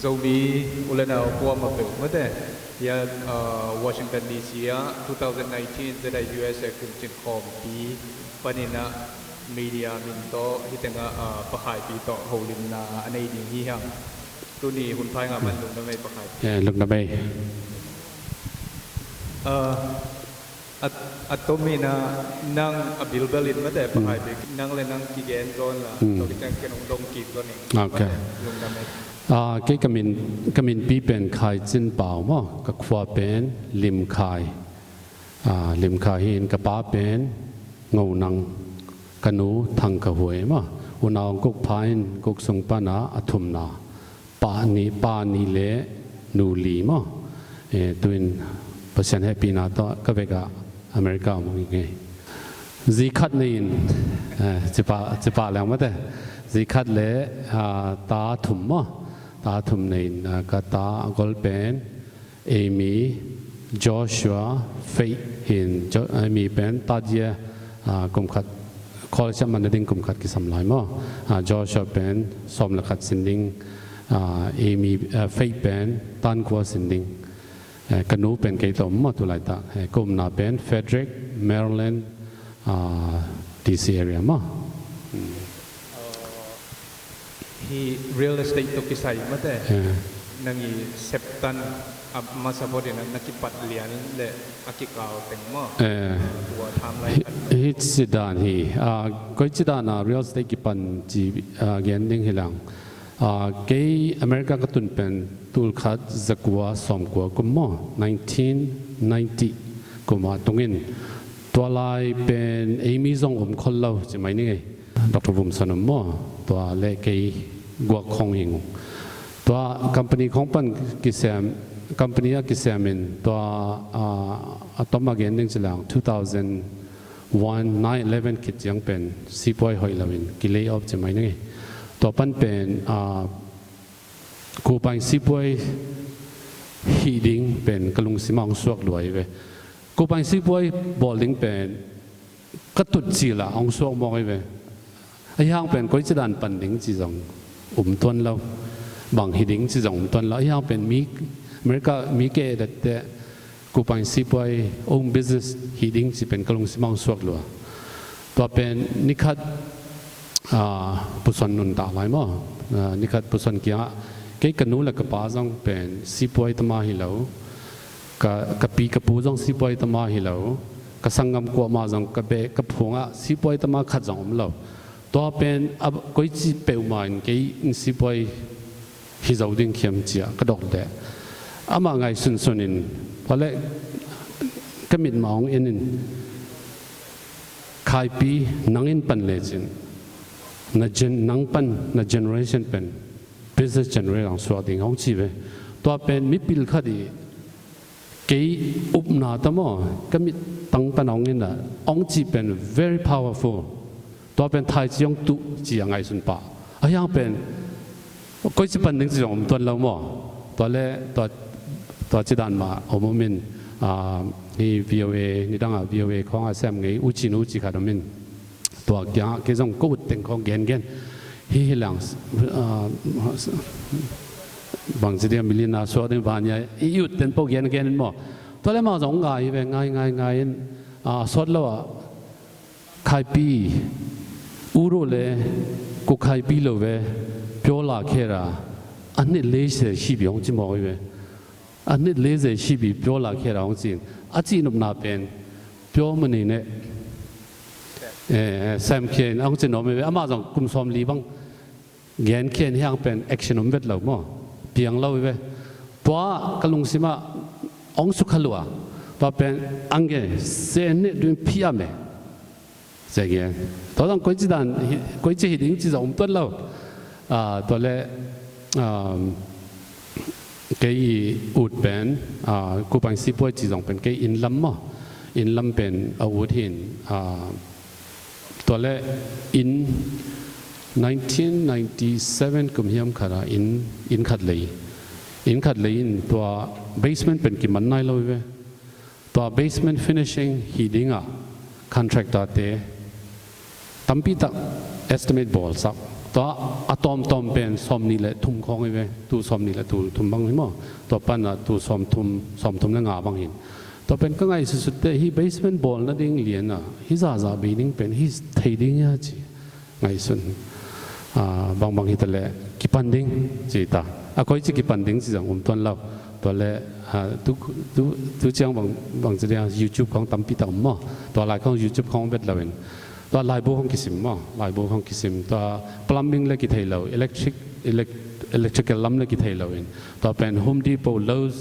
zo bi ulana ko ma pe mate ya Washington DC ya 2019 zeda US kum chin khom pi panina media min to hitenga pakhai pi to holin na anei ding hi hang tu ni hun phai nga man lung na mai pakhai lung na mai at to mi na nang abil balin mate pakhai pi nang le nang ki gen ron la to ki tang kenong dong ki ron ni okay lung na mai cái kamin pi pen khai chin pao mo ka khwa pen lim khai hin ka pa pen ngau nang kanu thang ka huai mo unang kok phain kok sung pa na athum na pa ni le nu li mo tuin pasien happy na to ka veka America mo nge zi khat nin chipa lang ma te zi khat le ta thum mo ta thum nei na ka ta gol pen Amy Joshua Faith hin Amy pen ta je kum khat college man ding kum khat ki samlai mo Joshua pen som la khat sinding Amy Faith pen tan kwa sinding kanu pen ke tom mo tu lai ta kum na pen Frederick Maryland DC area mo hi real estate to kisai mate nangi septan masabodi na nakipat lian le akikaw tengmo wa timeline hi sidan hi koi sidana real estate ki pan ji gen ding hilang ke America ka tun pen tul khat zakwa som ko kummo 1990 kuma tungin twalai pen Amy zong khol lo chi mai ni ngai Dr. Vum Sanam mo to le ke gwa khong hing to company khong pan ki sam company ki samin to atoma gen ding chilang 2001 9/11 kit yang pen sipoi hoi lawin ki lay off chi mai ngai to pan pen ku pai sipoi hi ding pen kalung simang suak loi ve ku pai sipoi bowling pen katut chi la ong suak mo ve ai hang pen koi chidan pan ding chi jong tuan lo bang hi ding chi jong tuan lo ai hang pen mi America mi ke that ku pai sipoi own business hi ding chi pen kalung simang suak lo to pen nikhat puson nun ta lai mo nikhat puson kia ke kanu la ka pa jong pen sipoi tama hi lo ka pi ka pu jong sipoi tama hi lo ka sangam ko ma jong ka be ka phunga sipoi tama khat jong lo to pen ab koi chi pe man ke sipoi hi zo ding khiam chia ka dok de ama ngai sun sunin pale kamit maung in khai pi nangin pan le chin nang pan na generation pen business generation so ding hong chi ve to pen mi pil khadi ke up na ta mo kamit tang pan ong in na ong chi pen very powerful to pen thai chiong tu chi ngai sun pa ayang pen koi chi pan ding chi ong ton lo mo to le to chi dan ma omomin ni VOA ni dang VOA khong a sam ngai u chi nu chi kha min to kya ke jong ko teng khong gen hi lang bang chi dia milina so den ba nya i yu ten po gen mo to le ma jong ngai ve ngai sot lo khai pi uro le ko khai pi lo ve pyo la khe ra anit 40 ရှိပြီအောင်ကြည့်မော်ပဲanit 40ရှိပြီပြောလာခဲ့တာအောင်ကြည့်အကြည့်နမပန်ပြောမနေနဲ့ဆမ်ခေန်အောင်ကြည့်နော်မေအမဆောင်ကုမ်ဆ ோம் လီဘန်းဂန်ခေန်ဟျางပန် action ုံးဝက်လောက်မောပြင်းလောက်ပဲပွားကလုံစီမအောင်စုခလွာပပန်အငယ်စေနေတွင်ဖိရမယ်စေကဲတော့ကိုကြည့်တဲ့ကိုကြည့်တဲ့ကြည့်အောင်တွက်လောက်တော်လဲcái út bên cô bạn sĩ bôi chỉ dùng bên cái in lâm bên út hìnhตัวเลin 1997กุมหิมขราinขัดเลยตัว basement เป็นกี่มันนายเลยตัว basement finishing ฮีดิ้งcontractor เตตั้มปีตัก estimate ball สัก ตัวอะตอมเป็นสมนี่แหละทุ่มของไอ้เว้ยตูสมนี่แหละตูทุ่มบางหิมตัวปั้นอะตูสมทุ่มแล้วงาบางหินตัวเป็นก็ไงสุดๆแต่ฮีเบสเมนต์บอลนั่นเองเรียนอะฮีซาเบดิ้งเป็นฮีเทดิ้งอะจีไงสุดบางหินแต่ละกิปันดิ้งจีตาอะก็อีกกิปันดิ้งจีจังต้นเราตัวละทุกเจ้าบางจะเรียก YouTube ของตั้มปีตั้มมั้งตัวลายของ YouTube ของเบ็ดเราเองตัวลายโบของกิสิมมั้งลายโบของกิสิมตัว plumbing เล็กกี่เท่าเรา electrical ล้ำเล็กกี่เท่าเราเองตัวเป็น Home Depot Lowe's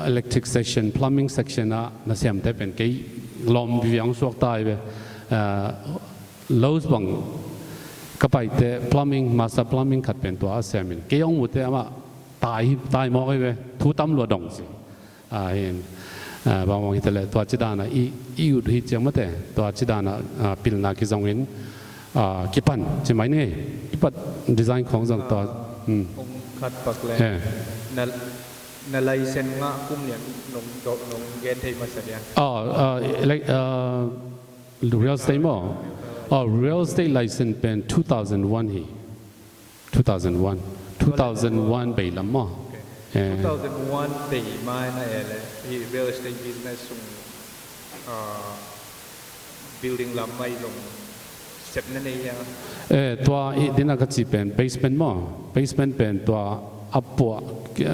electric section plumbing section น่ะเสียมแต่เป็นกี่ลมวิญญาณสวกตายไปLowe's บางก็ไปแต่ plumbing master plumbing ขัดเป็นตัวเสียมินกี่องหมดแต่ว่าตายหมอกไปทุตำรวจดงสิเห็นบางวันที่เลยตัวจิดานะอีอุดหิจังมาแต่ตัวจิดานะพิลนาคิจงเห็นกิปันใช่ไหมเนี่ยกิปันดีไซน์ของจังตัวองคัดปักแลนั่นไลเซนงะกุ้มเนี่ยนงเกณฑ์ไทยมาเสียreal estate มั้งreal estate license เป็น2001 2001 ไปลำมั้ง2001 ปีมาในอะไรที่ real estate business ส่งbuilding ลำไม่ลงเสร็จนั่นเองตัวดินาก็จะเป็น basement มั้ง basement เป็นตัวอัปปว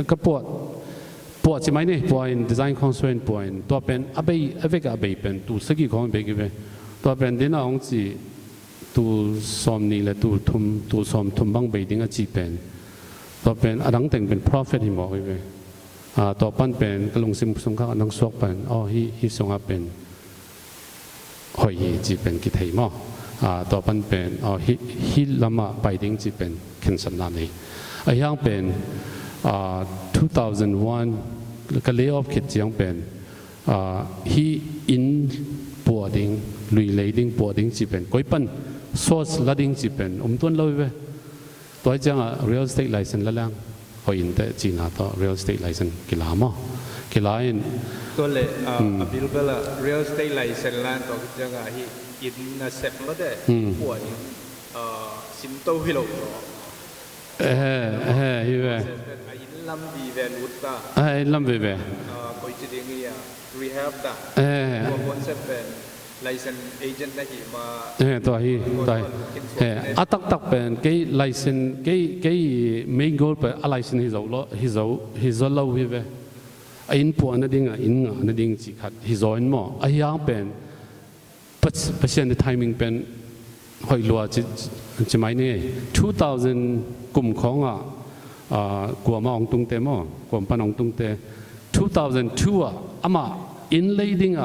ก็ปวใช่ไหมเนี่ยปว design constraint ปวตัวเป็นอับเป็นตัวสกิของเบกิเบตัวเป็นดินาของจีตัวสมนี่แหละตัวสมทุ่มบังเบดิ้งก็จีเป็นตัวเป็นอันนั้นแต่งเป็น profit ที่บอกไปตัวปั้นเป็นกระลงซิมสงข้างอันนั้นสวกเป็นฮีสงอาเป็นหอยจีเป็นกิเทมตัวปั้นเป็นฮีลามาไปดิ้งจีเป็นเข็นสันนันนี่ไอ้ยังเป็น2001ก็เลี้ยวคิดยังเป็นฮีอินปวดดิ้งลุยเลยดิ้งปวดดิ้งจีเป็นก้อยปั้นsource ละดิ้งจีเป็นต้นเลยไปตัวจังreal estate license ละลังหอยอินเตจีน่าตัว real estate license กี่ล้านมั้งกี่ล้านตัวเลยบิลก็ละ real estate license ล้านตัวจังอินน่ะเสร็จแล้วได้ปวดสิมโตฮิโร่ฮิเว่อินลำดีเวนุตตาลำเว่คอยจะดิ้งเนี่ย rehab ตาตัวคอนเซ็ปต์เป็นlicense agent นะที่มาตัวอัตักเป็นกี่ license กี่ main goal เป็น license ฮิโซเล่าฮิเวอินปวนั่นดิ้งอินนั่นดิ้งจีขัดฮิโซอินมั้งไอ้ยังเป็นปัจจัยใน timing เป็นหอยลัวจะไม่เนี่ย2000กลุ่มของกลัวมาองตุงเตมั้งกลัวปนองตุงเต2002อามา in leading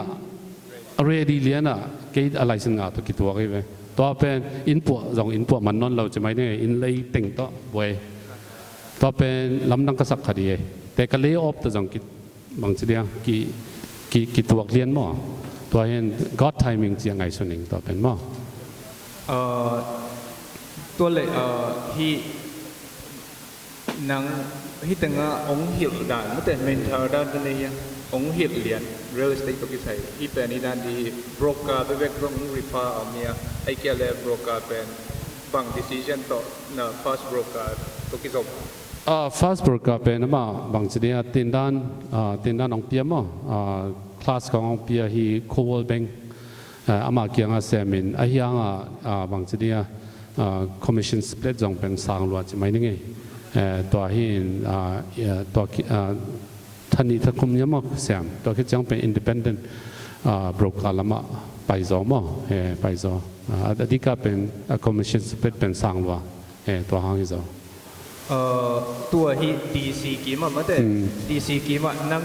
ready เลียนกี่อะไรสิ่งตัวกี่ตัวกี่ไปตัวเป็นอินปัวอินปัวมันนอนเราจะไม่เนี่ยอินเลยติ่งตัวเว้ยตัวเป็นลำนังกษัตริย์คดีแต่ก็เลี้ยออฟตัวกี่บางทีเดียวกี่ตัวเลียนมั้งตัวเห็น God timing จะยังไงส่วนหนึ่งตัวเป็นมั้งตัวเลยที่นังที่แต่งองค์หิวด่านไม่แต่เมนเทอร์ด้านนี้องค์หิวเลียน real estate ตัวกี่ใส่ที่เป็นในด้านที่ broker ไปเวกตรงริฟ้าเอาเมียไอ้เกี่ยวกับ broker เป็นบาง decision ต่อนะ first broker ตัวกี่จบfirst broker เป็นนะมั้งบางทีเดียวตินด้านองเปียมั้งclass ขององเปียที่ Coldwell Bank อามาเกี่ยงเสียมินไอ้ยังบางทีเดียวcommission split จงเป็นสร้างรวดใช่ไหมนี่ไงตัวที่ตัวท่านนี้ถ้าคุมยังมั้งเสียมตัวที่จังเป็น independent broker ละมั้งไปจอมั้งไปจออันนี้ก็เป็น commission split เป็นสร้างรวดตัวห้างที่จอตัวที่ DC กี่มั้งไม่ได้ DC กี่มั้งนั่ง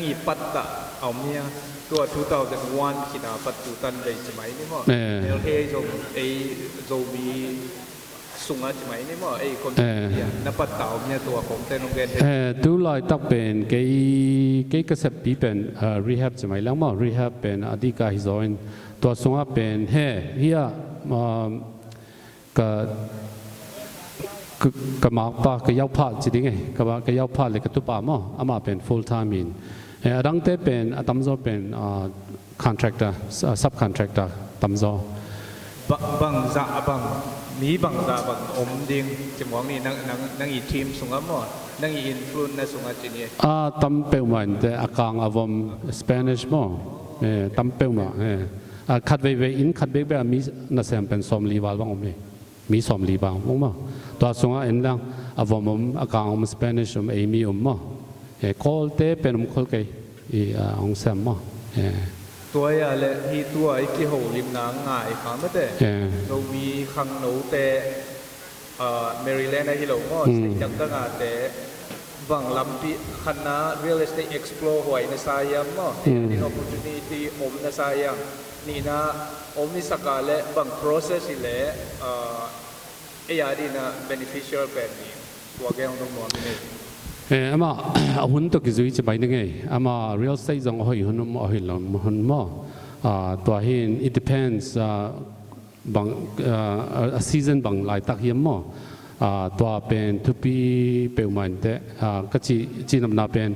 อีปัตตะเอาเมียตัว2001คิดว่าปัตตุตันเลยใช่ไหมนี่มั้งเฮ้ยจงไอ้โจมีสุงอาใช่ไหมนี่มั้งไอ้คนที่นับปัตตะเอาเมียตัวของเต้นองเกนดูลอยตักเป็นกี่กษัตริย์ปีเป็น rehab ใช่ไหมแล้วมั้ง rehab เป็นอดีตการฮิโซนตัวสุงอาเป็นเฮียก็มาปะก็ยาวพาจริงไงก็ยาวพาเลยก็ตุปามั้งอามาเป็น full time in ดังเตเป็นตั้มโซเป็นcontractor subcontractor ตั้มโซ บางจะบางมีบางจะบางอมดิ่งจะมองนี่นั่งอีทีมสุงอ่ะมั้งนั่งอีอินฟลูนนะสุงอ่ะจีนี่ตั้มเปิลมันแต่อากางอวมสเปนิชมั้งตั้มเปิลมาคัดเวอินคัดเวแบบมีน่าเสียเป็นสมลีวาลบ้างมั้ยมีสมลีบ้างมั้งตัวสุงอ่ะเอ็นดังอวมอากางอมสเปนิชเอมี่มั้งคอลเตเป็นคอลเกย์องเซมมั้งตัวอย่าเละที่ตัวไอ้ที่หูริมน้ำง่ายข้างนั่นแต่เรามีขังหนูแต่แมริแลนด์ที่เราก็ใช้จังตั้งแต่บางลำปีคณะ real estate explore หวยในสายยังมั้งนี่ opportunity อมในสายยังนี่นะอมนี่สกัดเละบาง process เละไอ้ยาดีนะ beneficial แบบนี้ตัวแกงต้องมองนี่อามาหุ่นตัวกิจวิจัยไปนึงไงอามา real estate จังหอยหุ่นมาหุ่นหลังหุ่นมาตัวเห็น it depends บางseason บางหลายตักเยี่ยมมาตัวเป็นทุกปีเป็นมันแต่ก็จีนำนาเป็น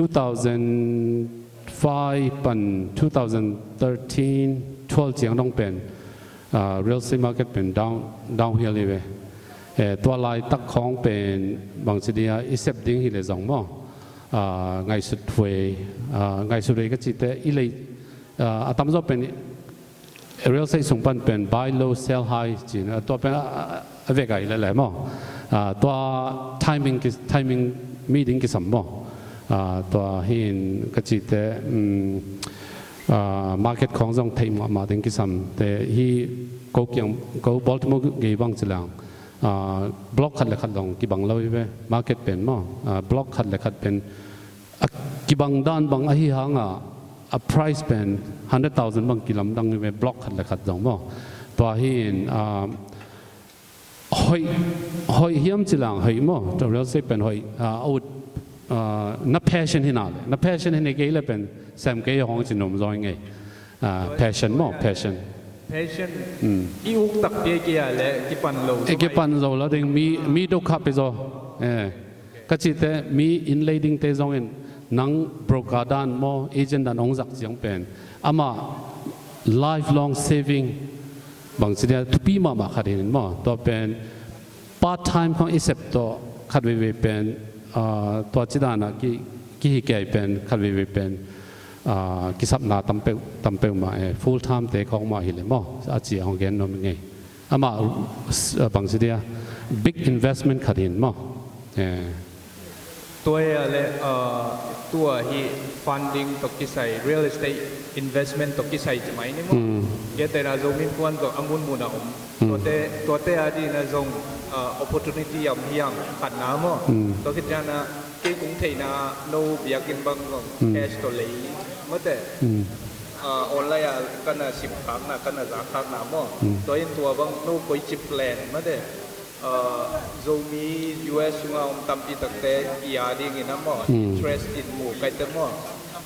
2005ปัน2013 12จียงต้องเป็นreal estate market เป็น downhill เลยตัวลายตักของเป็นบางสิ่งที่เสพดิ้งที่เลยสองมั้งไงสุดเวยไงสุดเวยก็จิตแต่อีเลยตั้มจะเป็น real estate ส่งปันเป็น buy low sell high จีนตัวเป็นเวกไอ้เลยมั้งตัว timing meeting กี่สัมมั้งตัวเห็นก็จิตแต่market ของส่งทีมมาถึงกี่สัมแต่ที่ก็ยังก็ Baltimore กี่บางสิลังบล็อกขัดเลยขัดลงกี่บังเราไปมาร์เก็ตเป็นมั้งบล็อกขัดเลยขัดเป็นกี่บังด้านบังไอ้ห่างprice เป็น 100,000 บังกี่ลำดังไปบล็อกขัดเลยขัดลงมั้งตัวเห็นหอยเหี้ยมจิลังหอยมั้งตัวเราเสพเป็นหอยเอานับ passion ที่นั่นนับ passion ที่ไหนกี่เลยเป็นแซมกี่ห้องจินนมร้อยไงpassion มั้ง passion passion อีอุกตักเปียกี่อะไรกี่ปันโลกี่ปันโลแล้วดึงมีดูขับไปจ้ะก็จิตแต่มี inlading เตจงเองนัง broker ด้านมอ agent ด้านองค์จักรยังเป็นอามา lifelong saving บางสิ่งทุกปีมาขัดเห็นมั้งตัวเป็น part time ของ อิสเปตัวขัดเวเป็นตัวจิตานะกี่แก่เป็นขัดเวเป็นกิสับนาตั้มเปิลมา full time เตะของมาหิเลมั้งอาจีของแกนนมไงอามาบางสิ่งbig investment ขัดเห็นมั้งตัวอะไรตัวที่ funding ตกที่ใส่ real estate investment ตกที่ใส่จะไหมนี่มั้งแกแต่ละจงมีควรตัวอังุนมูนะตัวเตะอดีนะจงopportunity ยำยังขัดน้ำมั้งตัวคิดว่านะที่กรุงเทพนะโนเบียกินบางก็แคชตัวเลยเมื่อแต่ออนไลน์กันนะ10 ครั้งนะกันนะ3 ครั้งนะมั้งตัวเองตัวบางโนไปจิบแปลนเมื่อแต่zomi US งาตั้มปีตั้งแต่ยาดีงี้นะมั้ง interest in หมู่ไก่เต็มมั้ง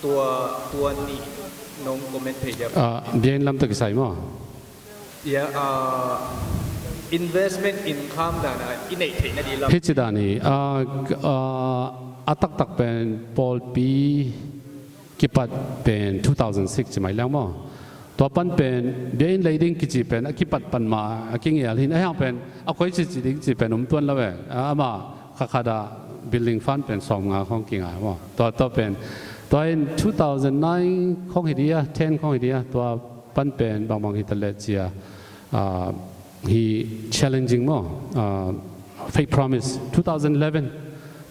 ตัวนี้น้องคอมเมนต์เพจเบียนลำตึกใส่มั้งinvestment income ด้านนะอินเนตนะดีละพิจารณานี่ตักเป็นปอลปีกี่ปัดเป็น2006ใช่ไหมแล้วมั้งตัวปันเป็นเบียนเลยดิ้งกี่จีเป็นกี่ปัดปันมากี่เงี้ยลินไอ้ห่างเป็นคอยจีดิ้งจีเป็นตัวแล้วเว้ยมาข้าดา building fund เป็น2 งานของกี่งานมั้งตัวเป็นตัวใน2009ของฮิดีย10ของฮิดียตัวปันเป็นบางฮิตเลเซียhe challenging more fake promise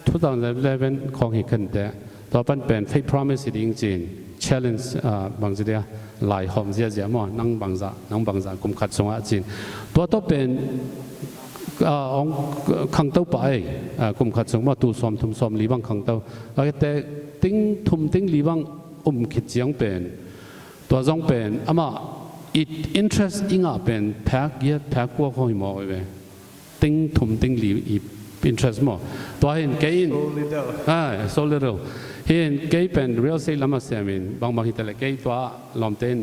2011ของhe ขึ้นแต่ตัวปันเป็น fake promise จริงๆ challenge บางสิ่งหลายหอมเสียมั่งนั่งบางจากกุมขัดสงฆ์จริงตัวเป็นขังเต้าไปกุมขัดสงฆ์มาตูซ้อมทุ่มซ้อมลีบังขังเต้าแต่ติ้งทุ่มติ้งลีบังคิดยังเป็นตัวจงเป็นอามาit interest อิงเป็นแพ็กเยอะแพ็กกว่าเขาหิมะเว้ยติ้งทุ่มติ้งลี interest มั้งตัวเห็นเกย์so little เห็นเกย์เป็น real estate ลำมาเสียมินบางทีแต่ละเกย์ตัวลำเต้น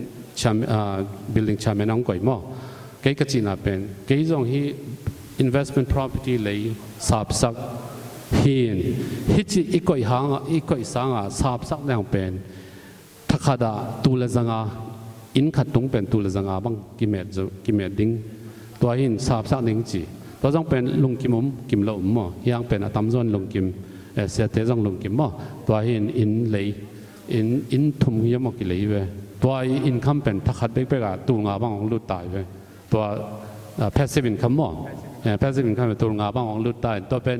building ชาเมนังก่อยมั้งเกย์ก็จีน่าเป็นเกย์จงที่ investment property เลยสาบสักเห็นฮิจิอีกก่อยหางอีกก่อยสังสาบสักแรงเป็นทักขาดาตูเลจัง อินขัดตรงเป็นตัวละจังอาบังกิเมดดิ้งตัวหินสาบสักหนึ่งจีตัวต้องเป็นลุงกิมกิมละมั่วยังเป็นอัตมซอนลุงกิมเสียเตจงลุงกิมมั่วตัวหินอินเลยอินทุ่มยมกิเลยเว้ตัวอินคัมเป็นทักขัดเบกตัวงาบังของลุดตายเว้ตัวแพสซีฟอินคัมมั่วแพสซีฟอินคัมเป็นตัวงาบังของลุดตายตัวเป็น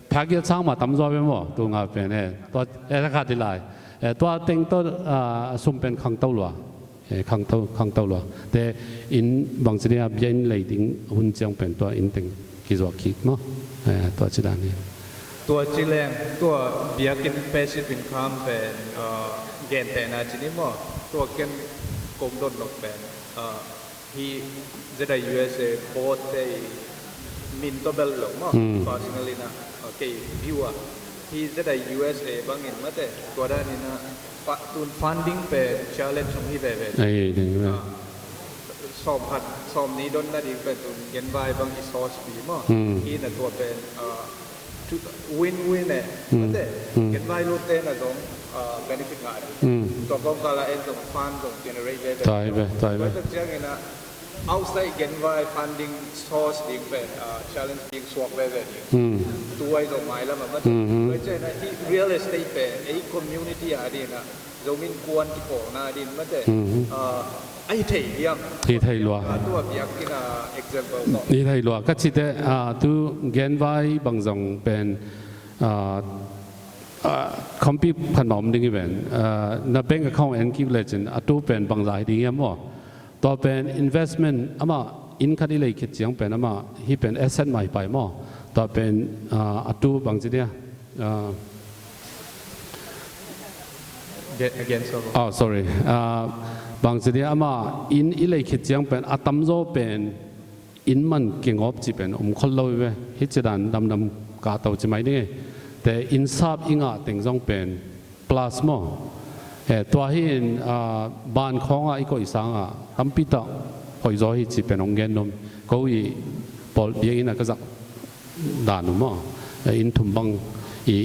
แพ็กเกจสร้างมาตั้มซอยเป็นมั่วตัวงาเป็นตัวราคาที่ไรตัวเต็งตัวสุ่มเป็นขังเต้าหลัวขังเต้าหลัวแต่อินบางสิ่งแบบยันเลยดิ้งหุ่นเจียงเป็นตัวอินเต็งกิจวัตรคิดมั้งตัวจิตานี่ตัวจิเลงตัวเบียกินเปซิฟินคัมเป็นเกณฑ์แต่นาจินิมอตัวเกณฑ์กงดนลกเป็นที่จะได้ USA โค้ดได้มินตัวเบลหลงมั้ง personally นะโอเควิวอะที่จะได้ USA บางเงินมาแต่ตัวด้านนี้นะตุน funding เป็น challenge ของที่แบบสอบผัดสอบนี้โดนนาดีเป็นตุนเงินใบบางที่ source ปีมั้งที่นั่นตัวเป็นwin-win เนี่ยแต่เงินใบรูดเต้นตรงbenefit อะไรตัวกองกาลาเองตรง fund ตรง generate ได้แล้วก็เจ้าเงินนะ outside เงินใบ funding source ดิ้งเป็น challenge ดิ้ง swap ไปแบบตัวไอ้ตรงไม้แล้วมันไม่ใช่นะที่ real estate เป็นไอ้ community อะไรนะเรามีกวนที่โผล่หน้าดินมันแต่ไอ้ไทยยังที่ไทยลัวตัวเบียกินexample ที่ไทยลัวก็ชิดตัวเงินใบบางส่งเป็นคอมพิวพันหมอมดิ้งเป็นนับเป็นกับเขาเอ็นคิวเลจินตัวเป็นบางรายดิ้งยังมั้งตัวเป็น investment อามาอินคัดเลยคิดยังเป็นอามาที่เป็น asset ใหม่ไปมั้งตัวเป็นตัวบางสิ่งเนี่ยagain sorry บางสิ่งอามาอินเลยคิดยังเป็นอัตมโซเป็นอินมันเก่งอบจีเป็นคนเราเว้ยฮิจดันดำกาตัวจะไม่ได้แต่อินซับอิงอ่ะถึงต้องเป็น plus มั้งตัวเห็นบ้านของอีกอีสังตั้มปิดคอยรอให้จีเป็นองเงินนมก็อีบอลเบียอินก็จะด่านุ่มอินทุ่มบัง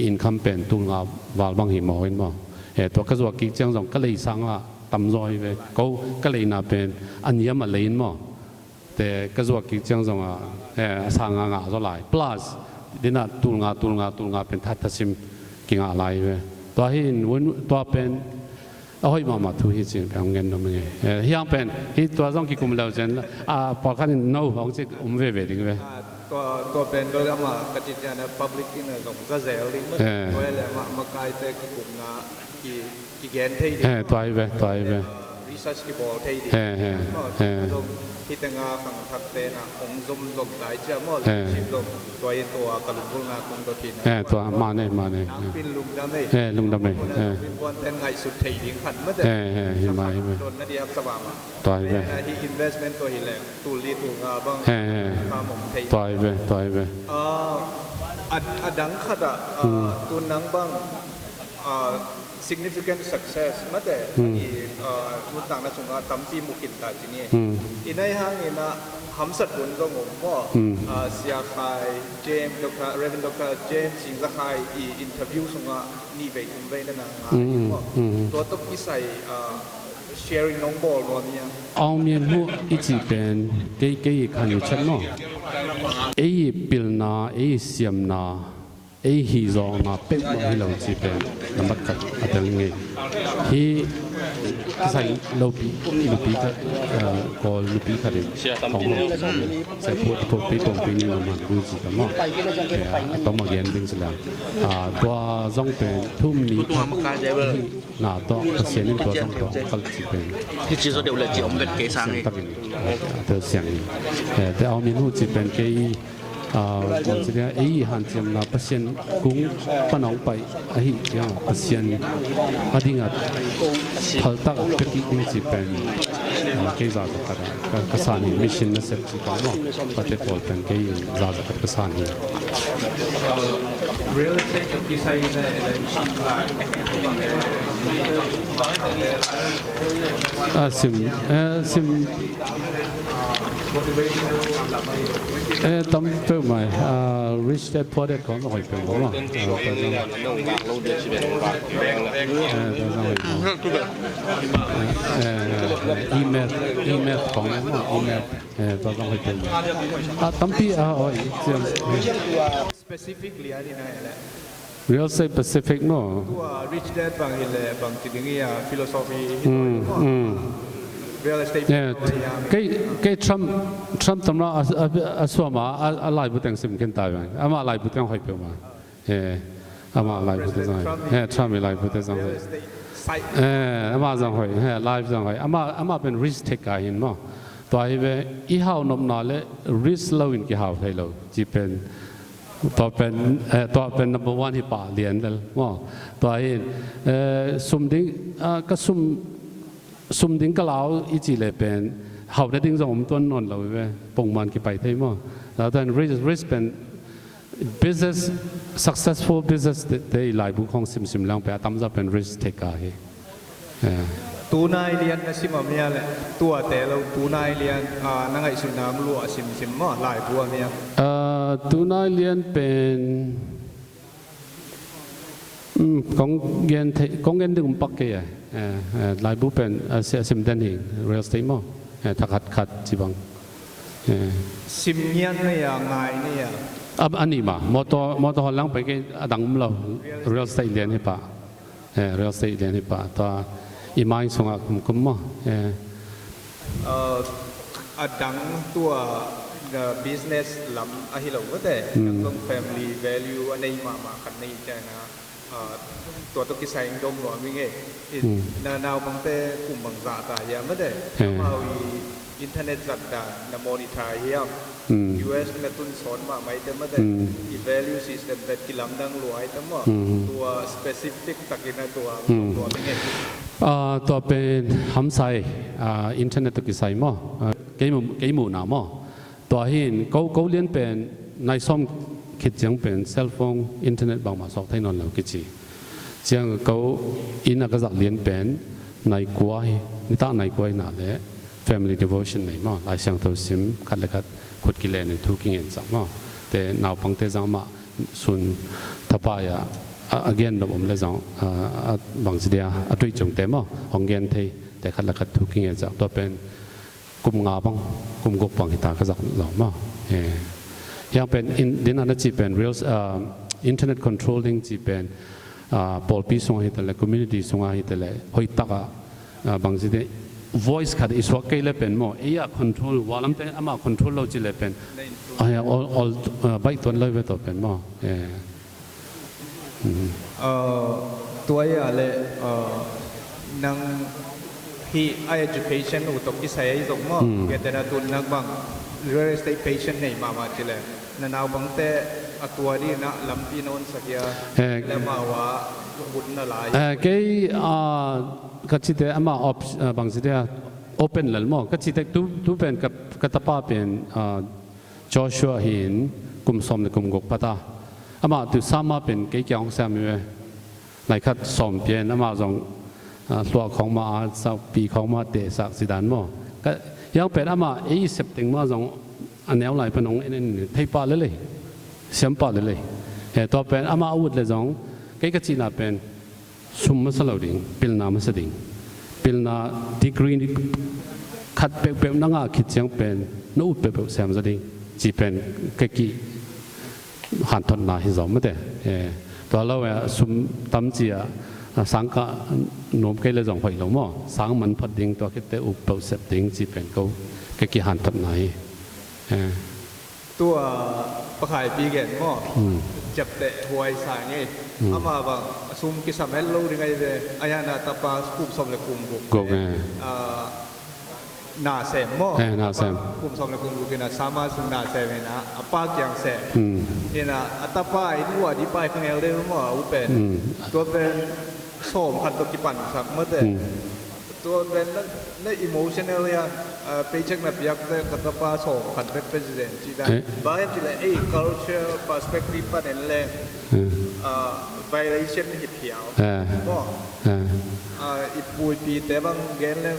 อินคัมเป็นตุงวาลบังหิมอเห็นมั้งตัวกระทรวงกิจจังสองก็เลยสังตั้มรอยไปก็เลยน่าเป็นอันนี้มาเล่นมั้งแต่กระทรวงกิจจังสองสังก็หลาย plus ดิน่าตุงเป็นทัศน์กิงอะไรไปตัวเห็นตัวเป็นเอาให้มาทุกที่จริงเป็นเงินนมไงยังเป็นที่ตัวต้องกินกุมเหล่าเช่นพอขั้นโน้ตของที่เว่ดิ้งไปตัวเป็นโดยมากจิตใจนะ public ที่นั่นก็เซลลิงมันตัวอะไรมาใกล้แต่กินกุมนะกี่เกณฑ์ที่ดีตัวไปresearch ที่บอกที่ดีที่ตั้งฝั่งทักเตนะองค์ซุ่มลงได้เจ้าหมดชิมลงตัวกระลุงพุ่งงาคงตัวทีนะตัวมาเนี่ยเป็นลุงดำเลยเป็นวันแต่งไงสุดที่ดิ้งขันเมื่อแต่โดนนาดีอักษบามาตัวไปที่ investment ตัวหินแหลงตูรีตัวงาบ้างข้ามองไทยตัวไปดังขัดตัวนังบ้างsignificant success มาแต่ที่มุต่างนักสงฆ์ตั้มปีมุกินตาจีนี่อินในห้างนี่นะหำสัตว์บุญก็งงว่าเสียขายเจมส์ดรเรเวนดรเจมส์สิงห์ขายอินเทอร์วิวสงฆ์นี่ไปอุ้มไปนั่นนะตัวต้องพิสัยsharing น้องบอลวันนี้เอาเมียนหัวอีจีเป็นเก๋ๆขันอยู่ชั้นเนาะปิลนาเสียมนาฮิโซนาเป็ดมันให้เราจีเป็นน้ำมันกัดอะไรเงี้ยฮีใส่ลูปีก็ลูปีกันเลยของใส่พวกปีนี่มันรู้จีกันมั้งต้องมาเรียนดึงสิละตัวจงเป็นทุ่มนี้ตัวเสียงตัวจงตัวก็จีเป็นที่จีโซเดียวเลยจีอมเป็นเกสังตัวเสียงแต่เอาเมนูจีเป็นเกวันที่นี้หันเทียมนาพัศยันกุ้งปนองไปยังพัศยันอดีงัดพัลตักเป็ดดิ้งจีเป็นเกย์ซาจักระกษานีมิชชันนัสเซปจีปามปฏิบัติเป็นเกย์ซาจักระกษานี real estate ที่ใช้ในซิมตั้มเพิ่มใหม่ rich dad poor dad ของหอยเป็นของอี email ของ email ตัวต้องให้เป็นตั้มปีอ๋อเสียง specifically อันนี้นะแหละ real estate Pacific เนาะ ตัว rich dad บางทีเลยบางทีนี่อ่ะ philosophy real estate เนี่ยcái Trump ตำราส่วนมาอะไรบุตรสิ่งกันตายไปอามาอะไรบุตรให้เปล่ามาอามาอะไรบุตรสั่งให้Trumpอะไรบุตรสั่งให้อามาสั่งให้ไลฟ์สั่งให้อามาเป็น risk taker เห็นมั้ยตัวไอ้เว้ยอีห่าวนมนาเลย risk เราอินกี่ห่าวให้เราจีเป็นตัวเป็น number one ที่ป่าเรียนเลยมั้งตัวไอ้สุ่มดิ้งก็สุ่มดิ้งก็เราอีจีเลยเป็นห่าวได้ดิ้งส่งผมตัวนนเราเว้ยปงมันกี่ไปที่มั้งแล้วตอน risk เป็น business successful business ได้หลายบุคคลซิมๆแล้วไปตั้มจะเป็น risk taker ตัวนายเรียนนะสิมาเมียแหละตัวแต่เราตัวนายเรียนนั่งไอ้สุนัขลัวซิมมั้งหลายบัวเมียตัวนายเรียนเป็นของเงินดึงปักเกยหลายบุเป็นซิมเดนหิง real estate มั้งทักขัดจีบังซิมเงียนเนี่ยไงเนี่ยอันนี้มามอตอหลังไปก็ดังเรา real estate เรียนให้ปะreal estate เรียนให้ปะตัวอีไม้ส่งคุมมั้งดังตัว business ลำอะไรเราก็แต่ต้อง family value อันนี้มาขันนี้ใช่นะตัวตุกิสัยดมหลวงวิ่งเองนาวบางแต่กลุ่มบางจากแต่ยังไม่ได้มาอินเทอร์เน็ตจัดการนามอนิทายเฮียม US เมตุนสอนมาไม่แต่ไม่ได้ value system แต่กิลำดังรวยแต่ว่าตัว specific ตักินตัววิ่งเองตัวเป็นฮัมไซอินเทอร์เน็ตตุกิสัยมั้งเกี่ยมูน้ำมั้งตัวเห็นเขาเรียนเป็นในซ่อมคิดจังเป็นเซลโฟนอินเทอร์เน็ตบางมาสอบให้นอนแล้วกิจจังเขาอินนักจักเรียนเป็นในกวยนิตาในกวยนั่นแหละ family devotion ไหนมั้งหลายช่างตัวซิมคัดเลยคัดขุดกิเลนทุกอย่างจังมั้งแต่นาวพังเตจังมาส่วนทัพยาagain เราผมเลยจังบางสิ่งเดียด้วยจงเต็มมั้งของเงินที่แต่คัดเลยคัดทุกอย่างจังตัวเป็นกลุ่มงาบังกลุ่มกบบังหิตากระจักหล่อมั้งยังเป็นดินอันนั้นจีเป็น real internet controlling จีเป็นปอลปีส่งให้แต่ละ community ส่งให้แต่ละหอยตักบางสิ่งเดีย voice ขัดอิสวะเกลเป็นมั้งเอีย control ว่าลำแต่อามา control เราจีเลยเป็นall ใบตัวเลยไปตัวเป็นมั้งตัวอย่างเลยนังที่ education อุตกิสัยตรงมั้งเกิดแต่ตัวนักบัง real estate patient ในมาจีเลยนั่นเอาบางแต่ตัวนี้นะลำปีนนสักยาแล้วมาว่าบุญอะไรก็จิตอามาบางสิ่งเดีย open เลยมั้งก็จิตดูเป็นกับตาป้าเป็นJoshua เห็นกลุ่มสมในกลุ่มกบพัตตาอามาตัวสามาเป็นกี่อย่างเสียมีไหมในคัดสมเพียนอามาส่งตัวของมาสักปีของมาเตะสักสิดานมั้งก็ยังเป็นอามา20 ถึงมาส่งอันแนวไหลเป็นองค์นี่ที่ป่าเลยเสียมป่าเลยตัวเป็นอามาอาวุธเลยส่งกี่กจีน่าเป็นสุ่มมาสลาวดิ่งพิลนามาสดิ่งพิลนาดีกรีนขัดเป๊ะๆนั่งคิดยังเป็นนู้เป๊ะๆเสียมสดิ่งจีเป็นกี่หันทนนาหินสมไม่ได้ตัวเราสุ่มตั้มจีสังกัดโน้มกี่เลยส่งไปหลงมั้งสังมันพัดดิ่งตัวคิดแต่อุปเสพดิ่งจีเป็นเขากี่หันทนนาตัวประขายปีเกนมั้งจับแต่หวยสายไงอามาบางซุ่มกิสามเอลลูยังไงเลยอายันตาปาคุมสมเลกุมบุกนาเซมมั้งนาเซมคุมสมเลกุมบุกนะสามารถสุนาเซมนะอปากยังเซมเนี่ยนะตาปาไอ้ที่ว่าที่ไปข้างเอลเลยมั้งอุปเป็นตัวเป็นส้มขัดตัวกิปันสักเมื่อแต่ตัวเป็นนั่น emotional เลยไปเช็คนับยักษ์แต่กับป้าส่งขันเป็น president จีได้บางทีเลยculture perspective ประเด็นเลย violation หิดเหี่ยวก็อีกปุยปีแต่บางเกณฑ์เลย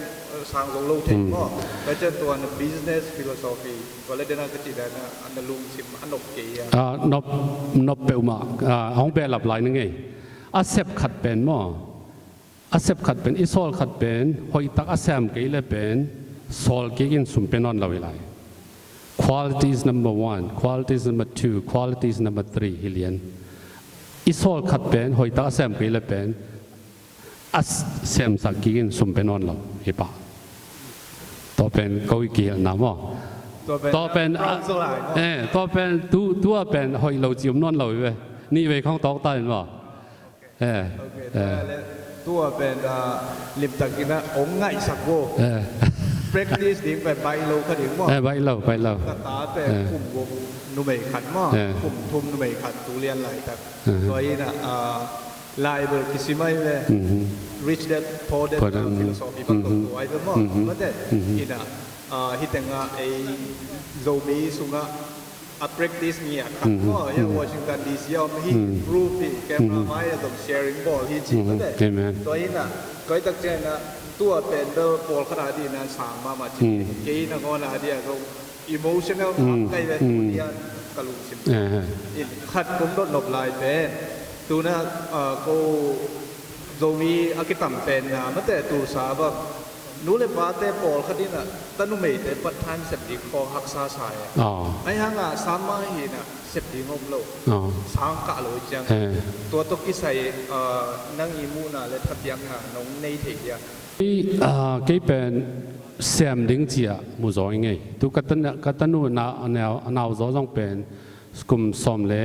สร้างโลกทิ้งก็ไปเจอตัว business philosophy ก็เลยเดินก็จีได้นะอันนั้นลุงสิมอันนกเกียนบเปลมาห้องเปลหลับไหลนึงไงอาเซปขัดเป็นมั้ง อาเซบขัดเป็นอิสโซลขัดเป็นหอยตักอาเซมกี่เลยเป็นโซลกี่กินสุ่มเป็นนอนเราเวลา quality is number 1 quality is number 2 quality is number 3ฮิเลียนอิสโซลขัดเป็นหอยตักอาเซมกี่เลยเป็นอาเซมสักกี่กินสุ่มเป็นนอนเราเห็นปะต่อเป็นก้อยกี่น้ำมั้งต่อเป็นต่อเป็นตัวเป็นหอยเราจิ้มนอนเราเว้ยนี่เว้ยของตอกตาเห็นป่ะตัวเป็นลิมตะกินะองง่ายสักโว practice ดิ้งไปใบโลก็ดิ้งมั้งใบเรากตาแต่กลุ่มวงนุ่มขัดมั้งกลุ่มทุ่มนุ่มขัดตูเรียนไหลแต่ตัวนี้นะลายเบอร์กิสิไม่เลย rich that poor that philosophy บางตัวไอ้ตัวมั้งเมื่อแต่อีน่ะฮิตแต่งไอ้โซบีสุงะpractice เนี่ยครับก็ยังวอชิงตันดีซีเอาไม่รูปที่แกมาไม่ต้อง sharing ball ที่จริงก็ได้ตัวนี้นะก็ตั้งใจนะตัวเป็นเดอร์บอลขนาดนี้นั้นสามมาจริงเกี่ยนักงานเดียวก็ emotional ใกล้แบบตัวนี้กลุ่มสิบขัดผมโดนหลบลายเป็นตัวนั้นก็โดมีอากิตัมเป็นนะเมื่อแต่ตัวสาวแบบนู้นเลยป้าแต่บอลขนาดนี้นะตั้งนุ่มแต่ปัจจัยเสพติดของฮักษาชายไอ้ห่างสามมาเห็นนะเสพติดงบโลสังกัดเลยจังตัวตกิใส่นั่งอิมูนะและทัดยังน้องในเทียกี่เป็นเสียมดิ้งเจียมุจอยไงตัวกัตนูนาวจ้องเป็นกลุ่มสมเล่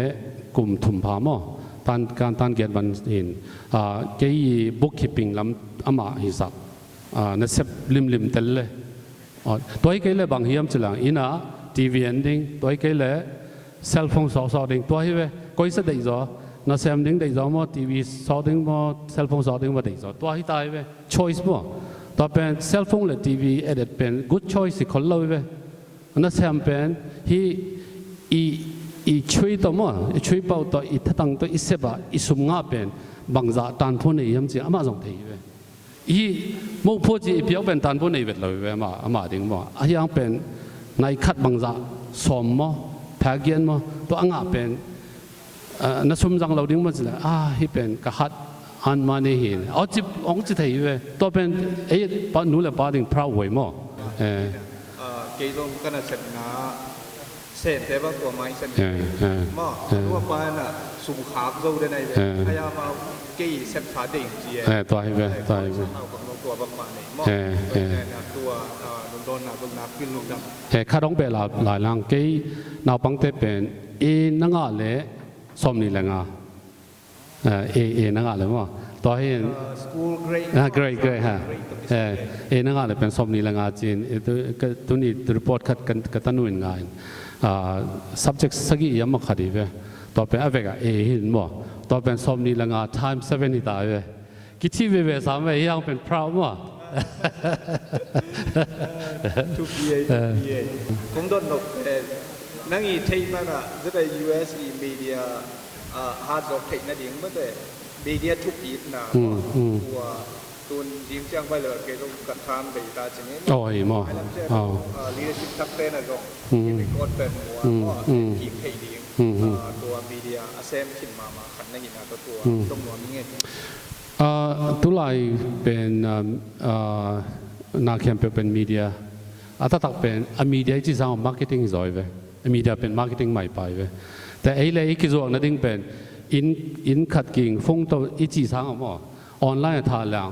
กลุ่มถุมพามอตันเกียรติบันเห็นกี่บุ๊กคีปิ้งลำอามาฮิสักนั่นเซบลิมเตลเลยตัวกี่เลยบางเฮียมจิลังอินะทีวีเอนดิ้งตัวกี่เลยเซลโฟนสอดิ้งตัวที่เว้ก็ยิ่งได้จ้ะนั่นเซมดิ้งได้จ้ะมั้งทีวีสอดิ้งมั้งเซลโฟนสอดิ้งมาได้จ้ะตัวที่ตายเว้ choice มั้งต่อเป็นเซลโฟนและทีวีเอ็ดเป็น good choice คนเราเว้นั่นเซมเป็นอีช่วยตัวมั้งช่วยเป่าตัวอีทัดตั้งตัวอีเสบะอีสุ่มงาเป็นบางจากตันพูนนี่ยังจริงอามาส่งทีเว้อีมุกพูดจีเปียวเป็นตันพูนนี่เวทเลยเว้อามาดิ้งมั้งอายังเป็นในคัดบางจากสมมั้งแพ้เกียนมั้งตัวอ่างเป็นนั่นสมจังเราดิ้งมันสิละที่เป็นกระหัดอันมาในหินเอาจิบองจิตเหยตัวเป็นปานูเลยปาดิ้งพระหวยมั้งเกี่ยวกับการเสพนาเสพแต่บางตัวไม่เสพมั้งตัวปานอ่ะสุขาบเราได้ในเลยพยายามเอาเกี่ยวเสพขาดิ่งเจียตัวให้เว้ตัวให้เว้ตัวบางมาเนี่ยมั้งตัวโดนนักขึ้นลงดังข้าต้องไปหลายลังเกี่ยวนาวปังเตเป็นนังอะไรสมนี่แหละงานังอะไรมั้งตัวให้great ฮะนังอะไรเป็นสมนี่แหละงาจีนตัวนี้รีพอร์ตคัดกันตันนู่นงานsubject สักกี่ยามมาขัดอีเว้ตัวเป็นอะไรกันเห็นมั้งตัวเป็นสมนี่แหละงา time 7นี่ตายเว้กิจวิเวสามเว้ยังเป็น proud มั้งทุกปีคงโดนหนกนั่งอีเทย์มันอะจะได้ US media hard rock เทย์นั่นเองเมื่อแต่ media ทุกปีนะตัวดิ้งจังไปเลยเกี่ยวกับการทำไปตาจริงๆโอ้ยมั้งleadership ทักเต้นอะก็เป็นคนเป็นหัวก็ทีมเทย์ดิ้งตัว media เซมขึ้นมาขันนั่งอีนะตัวต้องมองยังไงตุลายเป็นนักแคมเปญเป็นมีเดียถ้าตักเป็นมีเดียที่สร้างมาร์เก็ตติ้งสวยเว้มีเดียเป็นมาร์เก็ตติ้งใหม่ไปเว้แต่ไอ้เลยที่ส่วนนั้นเป็นอินขัดกิ่งฟงตัวอีจีสร้างออกมาออนไลน์ท่าแรง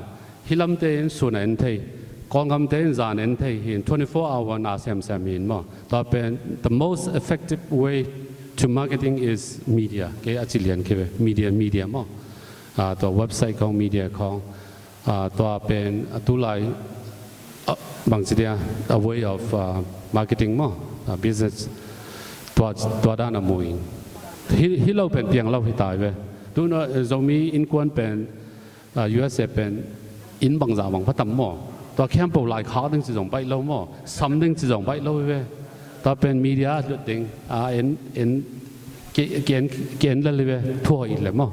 ฮิลัมเตนส่วนนั้นที่กองกำเตนจานนั้นที่เห็น24 hour น่าเซมเห็นมั้งแต่เป็น the most effective way to marketing is media แกอาจจะเรียนคือ media มั้งตัวเว็บไซต์ของมีเดียของตัวเป็นตุลายบางสิ่ง a way of marketing มั้ง business ตัวด้านมวยที่เราเป็นเพียงเราที่ตายไปดูนะเรามีอินควนเป็น US เป็นอินบางจากบางพัฒน์มั้งตัวแคมป์หลายขาดึงสิส่งไปเรามั้งซ้ำดึงสิส่งไปเราไปตัวเป็นมีเดียลุดดึงเขียนเลยไปทั่วอีกเลยมั้ง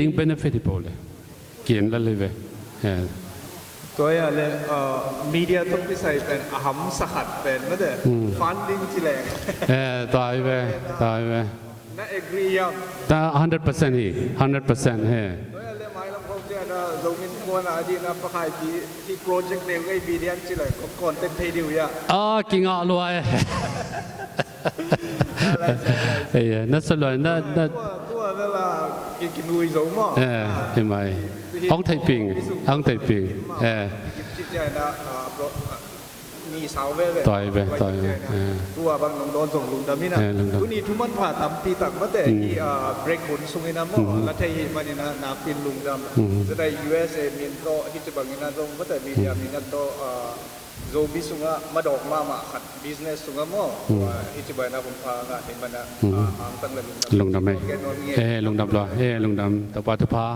ดิ้ง benefit พอเลยเกี่ยนแล้วเลยเว้ตัวอย่างเลยมีเดียต้องพิเศษเป็นอาหารสกัดเป็นไม่ได้ฟันดิ้งที่แรงตายเว้น่า agree ยังแต่100%เฮ้ตัวอย่างเลยหมายเราคงจะเรามิน ko na di na pakai di project ne ngai bidian chila content thei diu ya กิงอ่ะรวยเอ้ยนั่นสลวยนั่น ตัวนั่นล่ะกินลุยสมอ่ะ ใช่ไหมห้องไทยปิงห้องไทยปิงจิตใจนะมีสาวเว้ยต่อยตัวบางลงโดนส่งลุงดำนี่นะทุนี่ทุมันผ่าตำปีตักมาแต่ที่เบรกบุญส่งให้น้ำมั่งแล้วไทยมันนี่นะนาปินลุงดำจะได้ USA มีนโตที่จะบางนี่นะตรงมาแต่มีมีนัตโตโซบิสุงะมาดอกมาขัด business สุงะมั่งที่จะบางนะผมพานะเห็นมันนะตั้งเลยลุงดำไหมลุงดำรอลุงดำตะปาตุพา